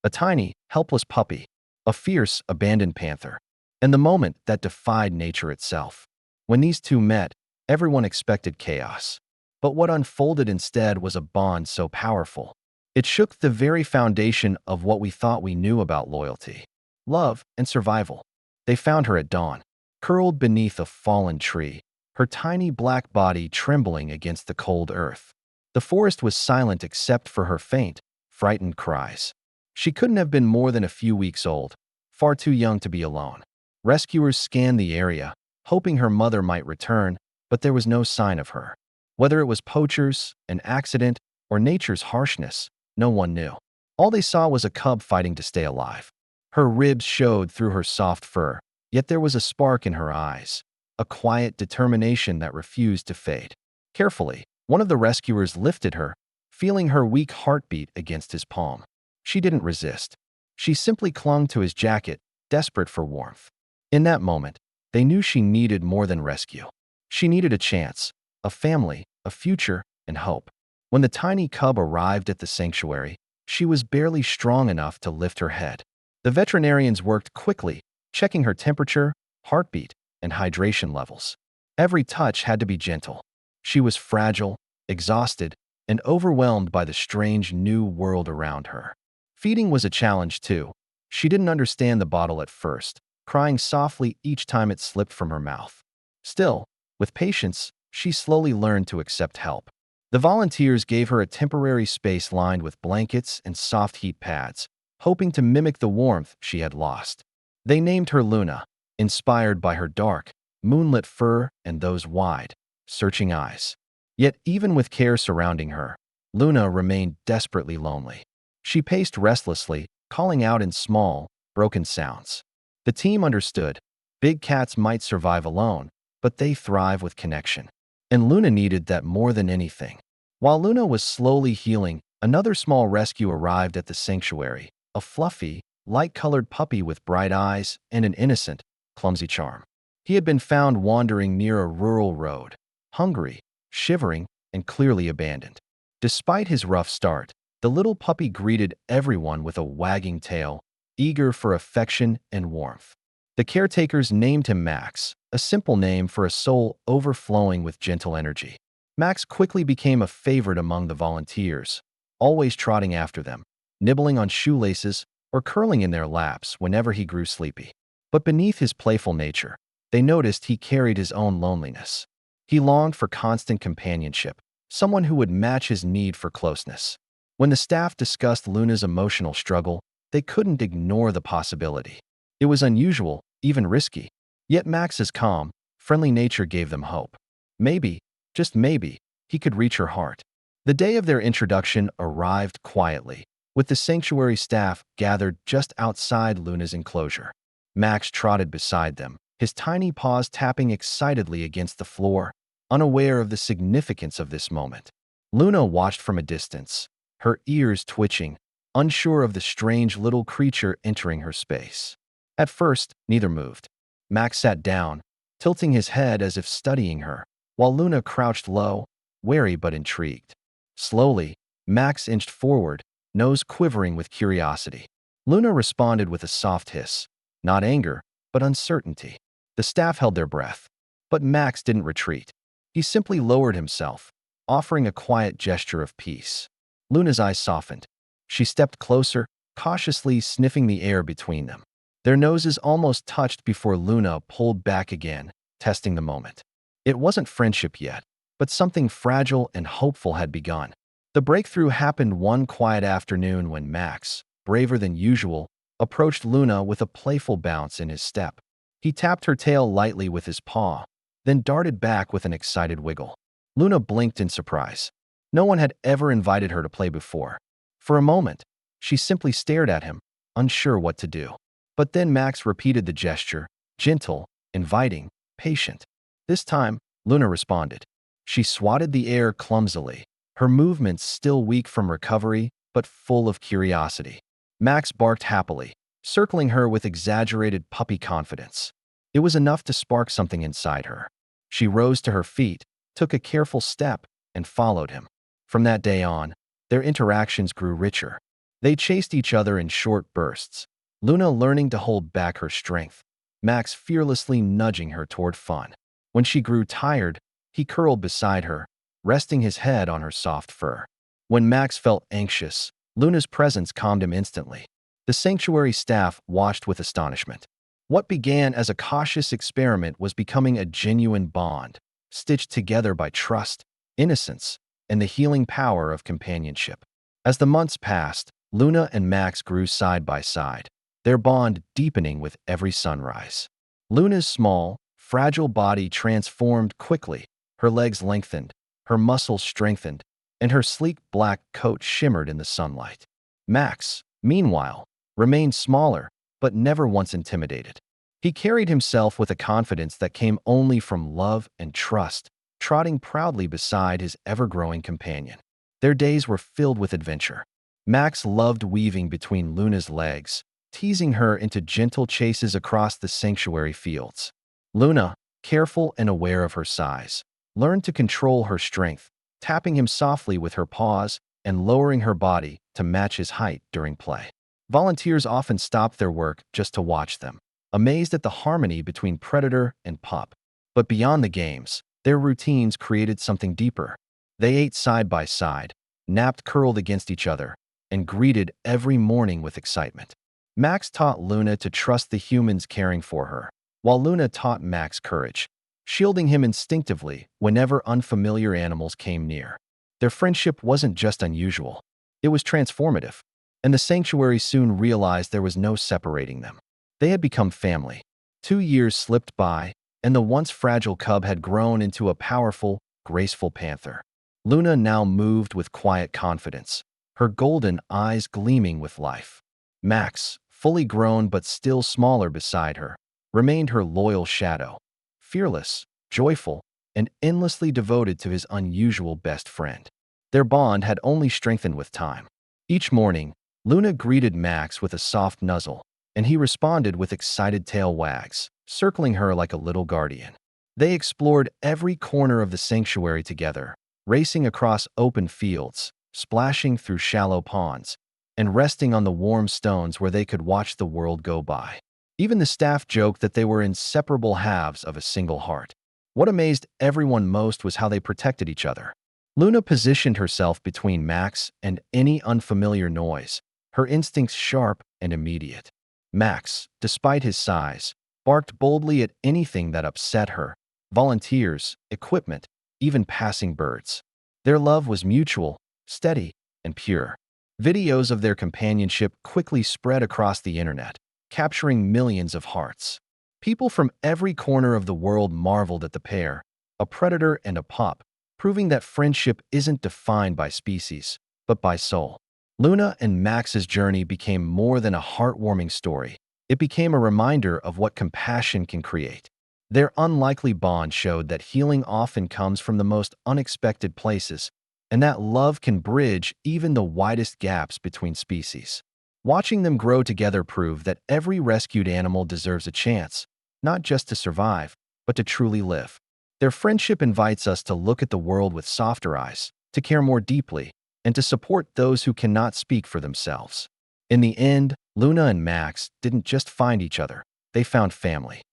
A tiny, helpless puppy, a fierce, abandoned panther, and the moment that defied nature itself. When these two met, everyone expected chaos. But what unfolded instead was a bond so powerful. It shook the very foundation of what we thought we knew about loyalty, love, and survival. They found her at dawn, curled beneath a fallen tree, her tiny black body trembling against the cold earth. The forest was silent except for her faint, frightened cries. She couldn't have been more than a few weeks old, far too young to be alone. Rescuers scanned the area, hoping her mother might return, but there was no sign of her. Whether it was poachers, an accident, or nature's harshness, no one knew. All they saw was a cub fighting to stay alive. Her ribs showed through her soft fur, yet there was a spark in her eyes, a quiet determination that refused to fade. Carefully, one of the rescuers lifted her, feeling her weak heartbeat against his palm. She didn't resist. She simply clung to his jacket, desperate for warmth. In that moment, they knew she needed more than rescue. She needed a chance, a family, a future, and hope. When the tiny cub arrived at the sanctuary, she was barely strong enough to lift her head. The veterinarians worked quickly, checking her temperature, heartbeat, and hydration levels. Every touch had to be gentle. She was fragile, exhausted, and overwhelmed by the strange new world around her. Feeding was a challenge too. She didn't understand the bottle at first, crying softly each time it slipped from her mouth. Still, with patience, she slowly learned to accept help. The volunteers gave her a temporary space lined with blankets and soft heat pads, hoping to mimic the warmth she had lost. They named her Luna, inspired by her dark, moonlit fur and those wide, searching eyes. Yet even with care surrounding her, Luna remained desperately lonely. She paced restlessly, calling out in small, broken sounds. The team understood. Big cats might survive alone, but they thrive with connection. And Luna needed that more than anything. While Luna was slowly healing, another small rescue arrived at the sanctuary, a fluffy, light-colored puppy with bright eyes and an innocent, clumsy charm. He had been found wandering near a rural road, hungry, shivering, and clearly abandoned. Despite his rough start, the little puppy greeted everyone with a wagging tail, eager for affection and warmth. The caretakers named him Max, a simple name for a soul overflowing with gentle energy. Max quickly became a favorite among the volunteers, always trotting after them, nibbling on shoelaces or curling in their laps whenever he grew sleepy. But beneath his playful nature, they noticed he carried his own loneliness. He longed for constant companionship, someone who would match his need for closeness. When the staff discussed Luna's emotional struggle, they couldn't ignore the possibility. It was unusual, even risky. Yet Max's calm, friendly nature gave them hope. Maybe, just maybe, he could reach her heart. The day of their introduction arrived quietly, with the sanctuary staff gathered just outside Luna's enclosure. Max trotted beside them, his tiny paws tapping excitedly against the floor, unaware of the significance of this moment. Luna watched from a distance, her ears twitching, unsure of the strange little creature entering her space. At first, neither moved. Max sat down, tilting his head as if studying her, while Luna crouched low, wary but intrigued. Slowly, Max inched forward, nose quivering with curiosity. Luna responded with a soft hiss, not anger, but uncertainty. The staff held their breath, but Max didn't retreat. He simply lowered himself, offering a quiet gesture of peace. Luna's eyes softened. She stepped closer, cautiously sniffing the air between them. Their noses almost touched before Luna pulled back again, testing the moment. It wasn't friendship yet, but something fragile and hopeful had begun. The breakthrough happened one quiet afternoon when Max, braver than usual, approached Luna with a playful bounce in his step. He tapped her tail lightly with his paw, then darted back with an excited wiggle. Luna blinked in surprise. No one had ever invited her to play before. For a moment, she simply stared at him, unsure what to do. But then Max repeated the gesture, gentle, inviting, patient. This time, Luna responded. She swatted the air clumsily, her movements still weak from recovery, but full of curiosity. Max barked happily, circling her with exaggerated puppy confidence. It was enough to spark something inside her. She rose to her feet, took a careful step, and followed him. From that day on, their interactions grew richer. They chased each other in short bursts, Luna learning to hold back her strength, Max fearlessly nudging her toward fun. When she grew tired, he curled beside her, resting his head on her soft fur. When Max felt anxious, Luna's presence calmed him instantly. The sanctuary staff watched with astonishment. What began as a cautious experiment was becoming a genuine bond, stitched together by trust, innocence, and the healing power of companionship. As the months passed, Luna and Max grew side by side, their bond deepening with every sunrise. Luna's small, fragile body transformed quickly, her legs lengthened, her muscles strengthened, and her sleek black coat shimmered in the sunlight. Max, meanwhile, remained smaller, but never once intimidated. He carried himself with a confidence that came only from love and trust, trotting proudly beside his ever-growing companion. Their days were filled with adventure. Max loved weaving between Luna's legs, teasing her into gentle chases across the sanctuary fields. Luna, careful and aware of her size, learned to control her strength, tapping him softly with her paws and lowering her body to match his height during play. Volunteers often stopped their work just to watch them, amazed at the harmony between predator and pup. But beyond the games, their routines created something deeper. They ate side by side, napped curled against each other, and greeted every morning with excitement. Max taught Luna to trust the humans caring for her, while Luna taught Max courage, shielding him instinctively whenever unfamiliar animals came near. Their friendship wasn't just unusual, it was transformative, and the sanctuary soon realized there was no separating them. They had become family. 2 years slipped by, and the once fragile cub had grown into a powerful, graceful panther. Luna now moved with quiet confidence, her golden eyes gleaming with life. Max, fully grown but still smaller beside her, remained her loyal shadow, fearless, joyful, and endlessly devoted to his unusual best friend. Their bond had only strengthened with time. Each morning, Luna greeted Max with a soft nuzzle, and he responded with excited tail wags, circling her like a little guardian. They explored every corner of the sanctuary together, racing across open fields, splashing through shallow ponds, and resting on the warm stones where they could watch the world go by. Even the staff joked that they were inseparable halves of a single heart. What amazed everyone most was how they protected each other. Luna positioned herself between Max and any unfamiliar noise, her instincts sharp and immediate. Max, despite his size, barked boldly at anything that upset her: volunteers, equipment, even passing birds. Their love was mutual, steady, and pure. Videos of their companionship quickly spread across the internet, capturing millions of hearts. People from every corner of the world marveled at the pair, a predator and a pup, proving that friendship isn't defined by species, but by soul. Luna and Max's journey became more than a heartwarming story. It became a reminder of what compassion can create. Their unlikely bond showed that healing often comes from the most unexpected places, and that love can bridge even the widest gaps between species. Watching them grow together proved that every rescued animal deserves a chance, not just to survive, but to truly live. Their friendship invites us to look at the world with softer eyes, to care more deeply, and to support those who cannot speak for themselves. In the end, Luna and Max didn't just find each other, they found family.